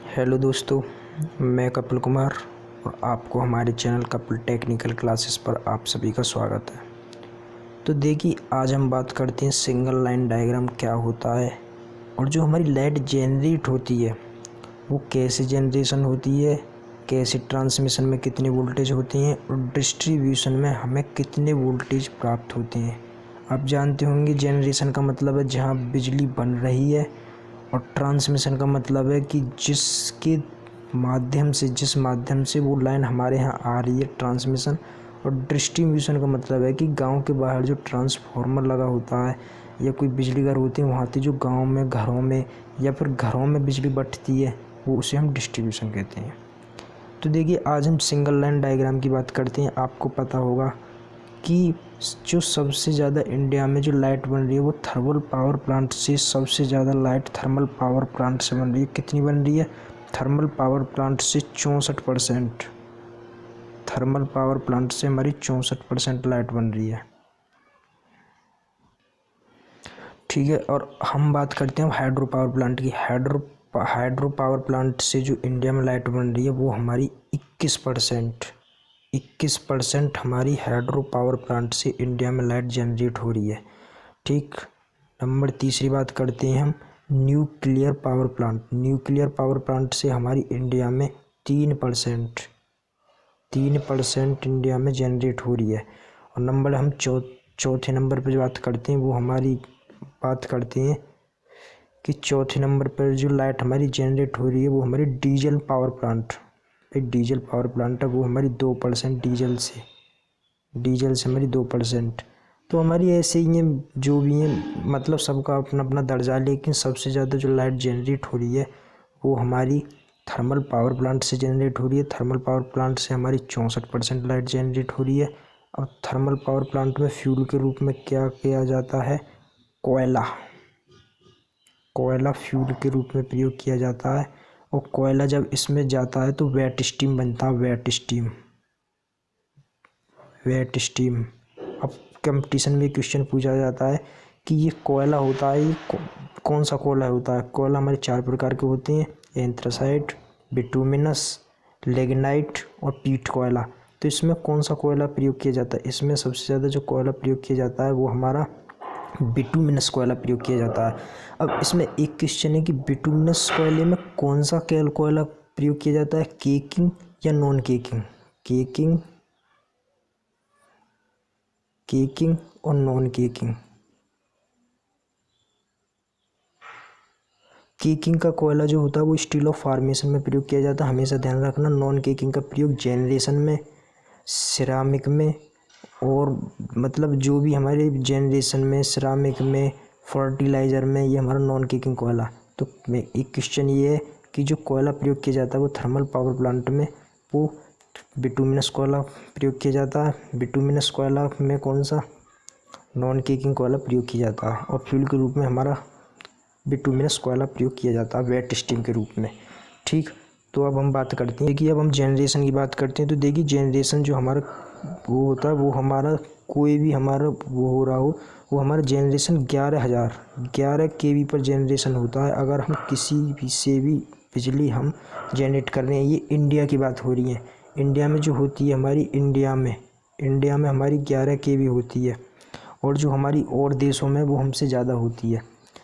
Hello दोस्तों, मैं कपिल कुमार और आपको हमारे चैनल कपिल टेक्निकल क्लासेस पर आप सभी का स्वागत है। तो देखिए, आज हम बात करते हैं सिंगल लाइन डायग्राम क्या होता है और जो हमारी लाइट जनरेट होती है वो कैसे जनरेशन होती है, कैसे ट्रांसमिशन में कितनी वोल्टेज होती हैं और डिस्ट्रीब्यूशन में हमें कितने वोल्टेज प्राप्त होते हैं। आप जानते होंगे जनरेशन का मतलब है जहाँ बिजली बन रही है और ट्रांसमिशन का मतलब है कि जिस माध्यम से वो लाइन हमारे यहाँ आ रही है ट्रांसमिशन। और डिस्ट्रीब्यूशन का मतलब है कि गांव के बाहर जो ट्रांसफार्मर लगा होता है या कोई बिजली घर होती है वहाँ से जो गांव में घरों में या फिर घरों में बिजली बँटती है वो उसे हम डिस्ट्रीब्यूशन कहते हैं। तो देखिए, आज हम सिंगल लाइन डायग्राम की बात करते हैं। आपको पता होगा कि जो सबसे ज़्यादा इंडिया में जो लाइट बन रही है वो थर्मल पावर प्लांट से, सबसे ज़्यादा लाइट थर्मल पावर प्लांट से बन रही है। कितनी बन रही है? थर्मल पावर प्लांट से 64%। थर्मल पावर प्लांट से हमारी 64% लाइट बन रही है। ठीक है, और हम बात करते हैं हाइड्रो पावर प्लांट की। हाइड्रो पावर प्लांट से जो इंडिया में लाइट बन रही है वो हमारी 21% हमारी हाइड्रो पावर प्लांट से इंडिया में लाइट जनरेट हो रही है। ठीक, नंबर तीसरी बात करते हैं हम nuclear power plant. Nuclear power plant से हमारी इंडिया में 3% इंडिया में जनरेट हो रही है। और नंबर हम चौथे नंबर पर जो बात करते हैं वो हमारी बात करते हैं कि चौथे नंबर पर जो लाइट हमारी जनरेट हो रही है वो हमारी diesel power plant. Diesel power plant है वो हमारी 2%। डीजल से हमारी 2%। तो हमारी ऐसे ही है, जो भी है मतलब सबका अपना अपना दर्जा, लेकिन सबसे ज़्यादा जो लाइट जनरेट हो रही है वो हमारी थर्मल पावर प्लांट से जनरेट हो रही है। थर्मल पावर प्लांट से हमारी 64% लाइट जनरेट हो रही है। और थर्मल पावर प्लांट में फ्यूल के रूप में क्या किया जाता है? कोयला फ्यूल के रूप में प्रयोग किया जाता है। और कोयला जब इसमें जाता है तो वेट स्टीम बनता है। Wet steam. अब कंपटीशन में क्वेश्चन पूछा जाता है कि ये कोयला होता है, ये कौन सा कोयला होता है? कोयला हमारे 4 प्रकार के होते हैं: एंथ्रासाइट, बिटुमिनस, लिग्नाइट और पीट कोयला। तो इसमें कौन सा कोयला प्रयोग किया जाता है? इसमें सबसे ज़्यादा जो कोयला प्रयोग किया जाता है वो हमारा बिटुमिनस कोयला प्रयोग किया जाता है। अब इसमें एक क्वेश्चन है कि बिटुमिनस कोयले में कौन सा कोयला प्रयोग किया जाता है, केकिंग या नॉन केकिंग? केकिंग और नॉन केकिंग। केकिंग का कोयला जो होता है वो स्टील ऑफ फॉर्मेशन में प्रयोग किया जाता है, हमेशा ध्यान रखना। नॉन केकिंग का प्रयोग जेनरेशन में, सिरामिक में, और मतलब जो भी हमारे जेनरेशन में, सिरामिक में, फर्टिलाइज़र में, ये हमारा नॉन केकिंग कोयला। तो एक क्वेश्चन ये है कि जो कोयला प्रयोग किया जाता है वो थर्मल पावर प्लांट में वो बिटुमिनस कोयला प्रयोग किया जाता है। बिटुमिनस कोयला में कौन सा? नॉन केकिंग कोयला प्रयोग किया जाता है। और फ्यूल के रूप में हमारा बिटुमिनस कोयला प्रयोग किया जाता है वेट स्टीम के रूप में। ठीक, तो अब हम बात करते हैं कि अब हम जनरेशन की बात करते हैं। तो देखिए, जनरेशन जो हमारा वो होता है वो हमारा कोई भी हमारा वो हो रहा हो वो हमारा जनरेशन 11 kV पर जनरेशन होता है। अगर हम किसी भी से भी बिजली हम जनरेट कर रहे हैं, ये इंडिया की बात हो रही है। इंडिया में जो होती है हमारी, इंडिया में हमारी 11 kV होती है। और जो हमारी और देशों में वो हमसे ज़्यादा होती है।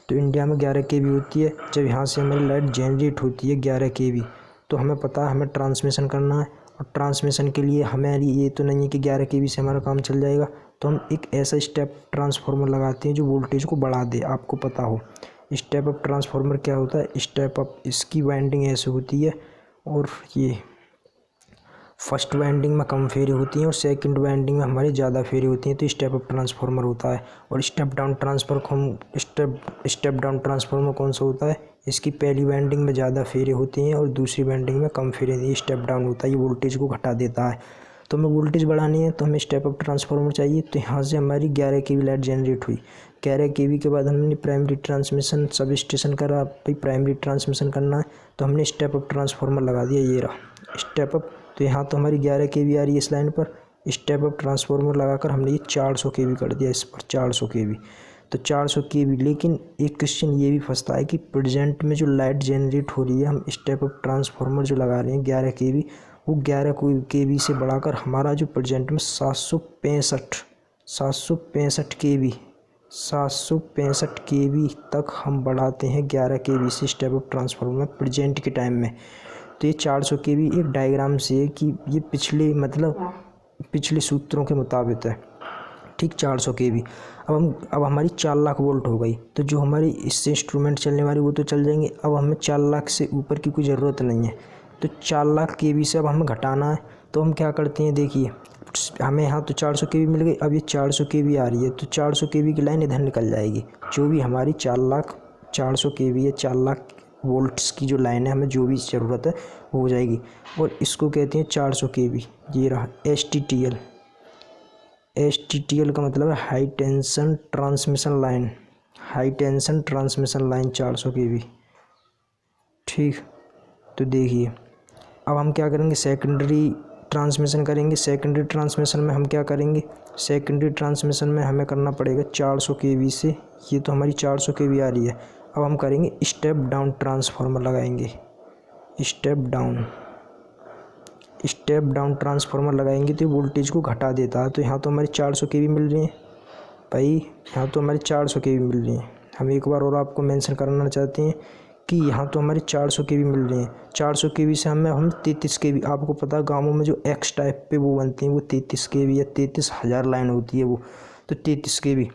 तो इंडिया में 11 kV होती है। जब यहाँ से हमारी लाइट जनरेट होती है 11 kV, तो हमें पता है हमें ट्रांसमिशन करना है। और ट्रांसमिशन के लिए हमारी ये तो नहीं है कि 11 kV से हमारा काम चल जाएगा, तो हम एक ऐसा स्टेप ट्रांसफार्मर लगाते हैं जो वोल्टेज को बढ़ा दे। आपको पता हो स्टेप अप ट्रांसफार्मर क्या होता है? स्टेप अप, इसकी वाइंडिंग ऐसे होती है और ये फर्स्ट वाइंडिंग में कम फेरी होती हैं और सेकंड वाइंडिंग में हमारी ज़्यादा फेरी होती हैं, तो स्टेप अप ट्रांसफार्मर होता है। और स्टेप डाउन ट्रांसफार्मर कौन सा होता है? इसकी पहली वाइंडिंग में ज़्यादा फेरी होती हैं और दूसरी वाइंडिंग में कम फेरी होती है। स्टेप डाउन होता है, ये वोल्टेज को घटा देता है। तो हमें वोल्टेज बढ़ानी है तो हमें स्टेप अप ट्रांसफार्मर चाहिए। तो यहाँ से हमारी 11 kV लाइट जनरेट हुई। 11 kV के बाद हमने प्राइमरी ट्रांसमिशन सब स्टेशन करा। भाई प्राइमरी ट्रांसमिशन करना है तो हमने स्टेप अप ट्रांसफार्मर लगा दिया, ये रहा स्टेप अप। तो यहाँ तो हमारी 11 kV आ रही है इस लाइन पर। स्टेप अप ट्रांसफार्मर लगाकर हमने ये 400 kV कर दिया इस पर, 400 kV। तो 400 kV। लेकिन एक क्वेश्चन ये भी फंसता है कि प्रेजेंट में जो लाइट जनरेट हो रही है, हम स्टेप अप ट्रांसफार्मर जो लगा रहे हैं 11 kV, वो 11 kV से बढ़ाकर हमारा जो प्रेजेंट में 765 kV तक हम बढ़ाते हैं 11 kV से स्टेप अप ट्रांसफार्मर प्रेजेंट के टाइम में। तो ये 400 kV एक डायग्राम से है कि ये पिछले सूत्रों के मुताबिक है, ठीक। 400 kV। अब हमारी 4 लाख वोल्ट हो गई, तो जो हमारी इससे इंस्ट्रूमेंट चलने वाली वो तो चल जाएंगे। अब हमें 4 लाख से ऊपर की कोई ज़रूरत नहीं है, तो 4 लाख kV से अब हमें घटाना है। तो हम क्या करते हैं, देखिए हमें यहाँ तो 400 kV मिल गई, अब ये 400 kV आ रही है, तो 400 kV की लाइन इधर निकल जाएगी। जो भी हमारी 400 kV है, 4 लाख वोल्ट्स की जो लाइन है, हमें जो भी ज़रूरत है वो हो जाएगी। और इसको कहते हैं 400 kV। ये रहा STTL। STTL का मतलब है high tension transmission line, high tension transmission line 400 kV, ठीक। तो देखिए अब हम क्या करेंगे, सेकेंडरी ट्रांसमिशन करेंगे। सेकेंडरी ट्रांसमिशन में हम क्या करेंगे, सेकेंडरी ट्रांसमिशन में हमें करना पड़ेगा 400 kV से, ये तो हमारी 400 kV आ रही है। अब हम करेंगे स्टेप डाउन ट्रांसफार्मर लगाएंगे, स्टेप डाउन ट्रांसफार्मर लगाएंगे तो वोल्टेज को घटा देता है। तो यहाँ तो हमारी 400 kV मिल रही है भाई, यहाँ तो हमारी 400 kV मिल रही है। हम एक बार और आपको मेंशन करना चाहते हैं कि यहाँ तो हमारी 400 kV मिल रही है। 400 kV से हम 33 kV, आपको पता है गाँवों में जो एक्स टाइप पे वो बनती हैं, वो 33 kV या 33,000 लाइन होती है वो, तो 33 kV।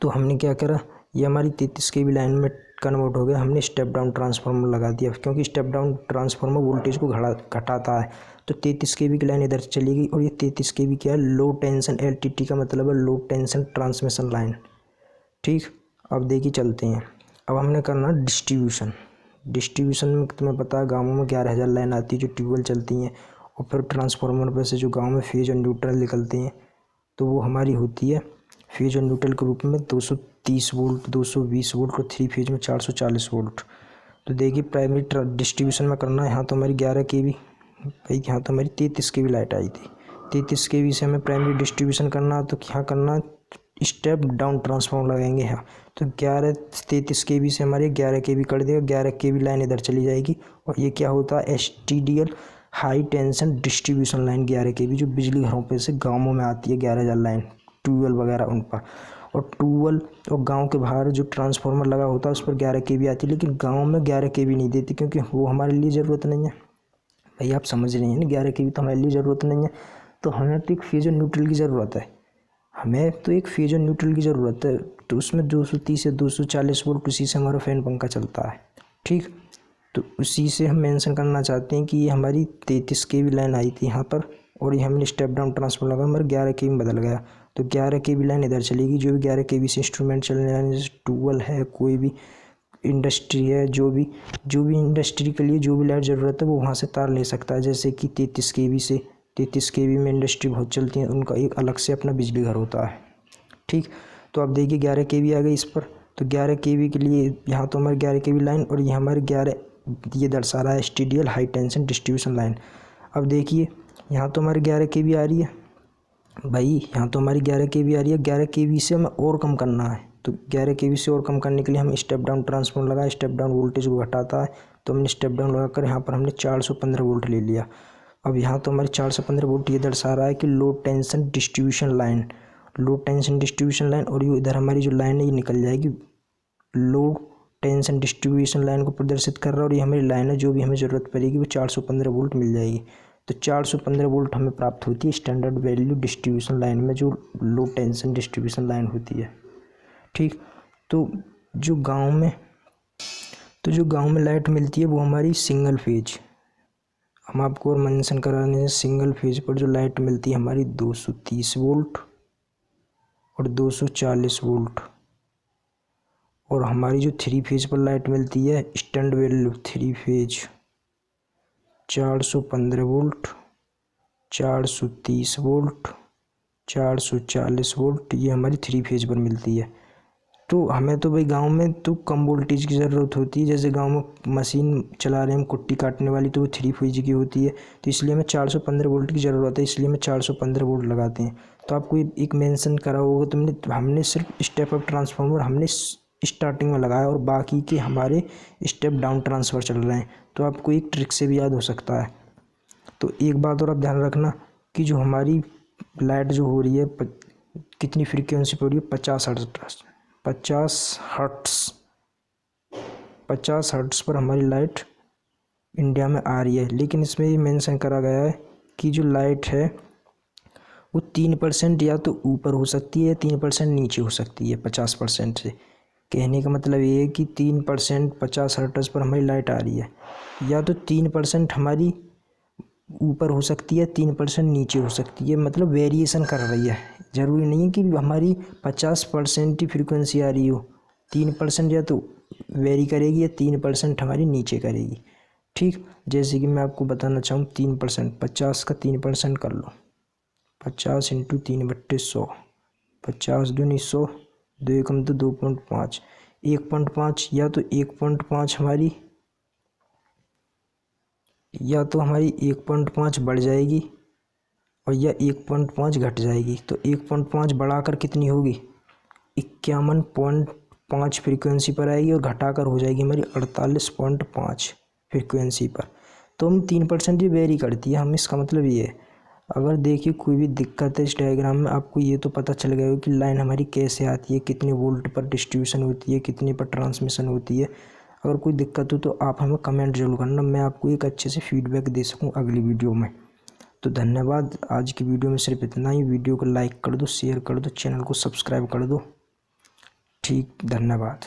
तो हमने क्या करा, ये हमारी 33 kV लाइन में कन्वर्ट हो गया, हमने स्टेप डाउन ट्रांसफार्मर लगा दिया, क्योंकि स्टेप डाउन ट्रांसफार्मर वोल्टेज को घटाता है। तो 33 kV की लाइन इधर चली गई, और ये 33 kV क्या है, लो टेंशन, LTT का मतलब है लो टेंशन ट्रांसमिशन लाइन, ठीक। अब देखिए चलते हैं, अब हमने करना डिस्ट्रीब्यूशन में तुम्हें पता है गाँवों में 11,000 लाइन आती है जो ट्यूबवेल चलती हैं, और फिर ट्रांसफार्मर पर से जो गाँव में फेज और न्यूट्रल निकलते हैं, तो वो हमारी होती है फेज और न्यूट्रल के रूप में 230 वोल्ट, 220 वोल्ट, और 3 फेज में 440 वोल्ट। तो देखिए प्राइमरी डिस्ट्रीब्यूशन में करना है, यहाँ तो हमारी 11 kV भाई, यहाँ तो हमारी 33 kV लाइट आई थी। 33 kV से हमें प्राइमरी डिस्ट्रीब्यूशन करना है, तो क्या करना, स्टेप डाउन ट्रांसफार्मर लगाएंगे यहाँ। तो 33 kV से हमारे 11 kV कर देगा, 11 kV लाइन इधर चली जाएगी, और ये क्या होता है, STDL high tension distribution line 11 kV, जो बिजली घरों पे से गाँवों में आती है 11,000 लाइन, ट्यूबवेल वगैरह उन पर। और ट्यूबवेल और गांव के बाहर जो ट्रांसफार्मर लगा होता है उस पर 11 kV आती है, लेकिन गांव में 11 kV नहीं देती, क्योंकि वो हमारे लिए ज़रूरत नहीं है भाई, आप समझ रहे हैं ना, 11 kV तो हमारे लिए ज़रूरत नहीं है। तो हमें तो एक फेज और न्यूट्रल की ज़रूरत है, तो उसमें 230 या 240 वोल्ट, उसी से हमारा फ़ैन पंखा चलता है, ठीक। तो उसी से हम मेंशन करना चाहते हैं कि ये हमारी 33 kV लाइन आई थी यहाँ पर, और ये हमने स्टेप डाउन ट्रांसफार्मर लगा, हमारा 11 kV में बदल गया। तो 11 kV लाइन इधर चलेगी, जो भी 11 kV से इंस्ट्रूमेंट चलने वाले, जैसे ट्यूबवेल है, कोई भी इंडस्ट्री है, जो भी इंडस्ट्री के लिए जो भी लाइट ज़रूरत है वो वहाँ से तार ले सकता है। जैसे कि 33 kV में इंडस्ट्री बहुत चलती है, उनका एक अलग से अपना बिजली घर होता है, ठीक। तो अब देखिए 11 kV आ गई इस पर, तो 11 kV के लिए यहाँ तो हमारी 11 kV लाइन, और ये हमारे 11 ये दर्शा रहा है STDL high tension distribution line. अब देखिए यहाँ तो हमारी 11 kV आ रही है भाई, यहाँ तो हमारी 11 kV आ रही है, 11 kV से हमें और कम करना है। तो 11 kV से और कम करने के लिए हम स्टेप डाउन ट्रांसफार्मर लगाए, स्टेप डाउन वोल्टेज को घटाता है, तो हमने स्टेप डाउन लगाकर यहाँ पर हमने 415 वोल्ट ले लिया। अब यहाँ तो हमारी 415 वोल्ट ये दर्शा रहा है कि लो टेंशन डिस्ट्रीब्यूशन लाइन, और ये इधर हमारी जो लाइन है ये निकल जाएगी, लो टेंशन डिस्ट्रीब्यूशन लाइन को प्रदर्शित कर रहा है, और ये हमारी लाइन है, जो भी हमें ज़रूरत पड़ेगी वो 415 वोल्ट मिल जाएगी। तो 415 वोल्ट हमें प्राप्त होती है स्टैंडर्ड वैल्यू डिस्ट्रीब्यूशन लाइन में, जो लो टेंशन डिस्ट्रीब्यूशन लाइन होती है, ठीक। तो जो गांव में लाइट मिलती है वो हमारी सिंगल फेज, हम आपको और मेंशन कराने से सिंगल फेज पर जो लाइट मिलती है हमारी 230 वोल्ट और 240 वोल्ट। और हमारी जो 3 फेज पर लाइट मिलती है standard value 3 phase 415 volt, 430 volt, 440 volt, ये हमारी 3 फेज पर मिलती है। तो हमें तो भाई गांव में तो कम वोल्टेज की ज़रूरत होती है। जैसे गांव में मशीन चला रहे हैं हम कुट्टी काटने वाली, तो वो 3 फेज की होती है, तो इसलिए हमें 415 वोल्ट की ज़रूरत है, इसलिए हमें 415 वोल्ट लगाते हैं। तो आपको एक मेंशन करा होगा तुमने, हमने सिर्फ स्टेप अप ट्रांसफार्मर हमने स्टार्टिंग में लगाया और बाकी के हमारे स्टेप डाउन ट्रांसफ़र चल रहे हैं। तो आपको एक ट्रिक से भी याद हो सकता है। तो एक बात और आप ध्यान रखना कि जो हमारी लाइट जो हो रही है कितनी फ्रीक्वेंसी पर हो रही है, 50 हर्ट्स पर हमारी लाइट इंडिया में आ रही है। लेकिन इसमें ये मेंशन करा गया है कि जो लाइट है वो 3% या तो ऊपर हो सकती है, 3% नीचे हो सकती है 50% से। कहने का मतलब ये है कि 3% 50 हर्ट्ज पर हमारी लाइट आ रही है, या तो 3% हमारी ऊपर हो सकती है, 3% नीचे हो सकती है, मतलब वेरिएशन कर रही है। ज़रूरी नहीं है कि हमारी 50% ही फ्रीक्वेंसी आ रही हो, 3% या तो वेरी करेगी या 3% हमारी नीचे करेगी। ठीक, जैसे कि मैं आपको बताना चाहूँ 3%, 50 का 3% कर लो, 50 इंटू 3/100, 50 दूनी 100, 2 एकम तो 2.5, 1.5 या तो 1.5 हमारी, या तो हमारी 1.5 बढ़ जाएगी और या 1.5 घट जाएगी। तो 1.5 बढ़ाकर कितनी होगी, 51.5 फ्रीक्वेंसी पर आएगी और घटाकर हो जाएगी हमारी 48.5 फ्रीक्वेंसी पर। तो हम 3% ही वेरी करती है हम, इसका मतलब ये है। अगर देखिए कोई भी दिक्कत है इस डायग्राम में, आपको ये तो पता चल गया हो कि लाइन हमारी कैसे आती है, कितने वोल्ट पर डिस्ट्रीब्यूशन होती है, कितने पर ट्रांसमिशन होती है। अगर कोई दिक्कत हो तो आप हमें कमेंट जरूर करना, मैं आपको एक अच्छे से फीडबैक दे सकूं अगली वीडियो में। तो धन्यवाद, आज की वीडियो में सिर्फ इतना ही। वीडियो को लाइक कर दो, शेयर कर दो, चैनल को सब्सक्राइब कर दो। ठीक, धन्यवाद।